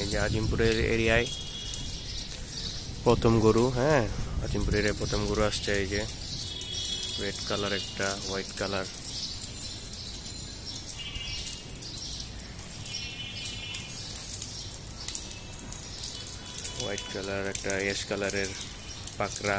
এই যে আজিমপুরের এরিয়ায় প্রথম গরু। হ্যাঁ, আজিমপুর এরিয়ায় প্রথম গরু আসছে। এই যে রেড কালার, একটা হোয়াইট কালার, একটা অ্যাশ কালারের পাকড়া।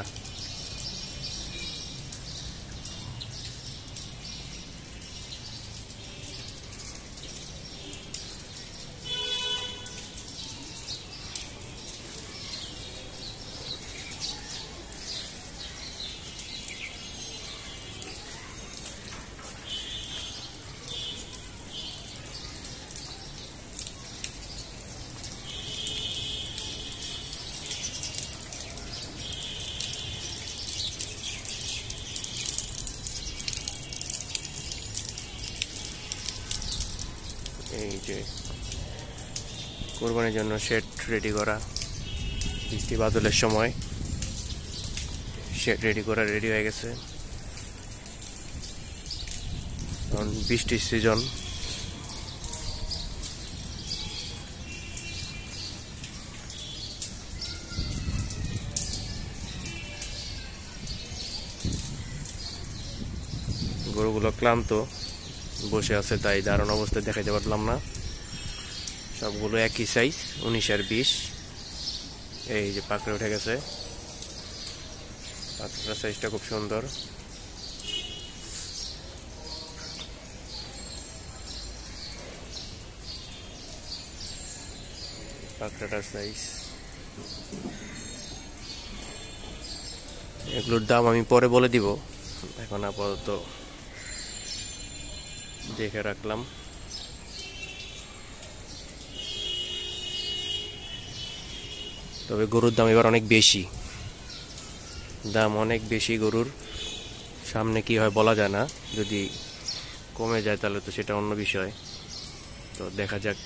এই যে কোরবানির জন্য শেড রেডি করা, বৃষ্টি বাদলের সময় শেড রেডি হয়ে গেছে। কারণ বৃষ্টির সিজন। গরুগুলো ক্লান্ত, বসে আছে, তাই দারুণ অবস্থায় দেখাতে পারলাম না। সবগুলো একই সাইজ, 19 আর 20। এই যে পাকড়ে উঠে গেছে, পাকড়ার সাইজটা খুব সুন্দর। পাকড়াটার সাইজ। এগুলোর দাম আমি পরে বলে দিব, এখন আপাতত দেখে রাখলাম। তবে গরুর দাম এবার অনেক বেশি, গরুর। সামনে কি হয় বলা যায় না, যদি কমে যায় তাহলে তো সেটা অন্য বিষয়। তো দেখা যাক।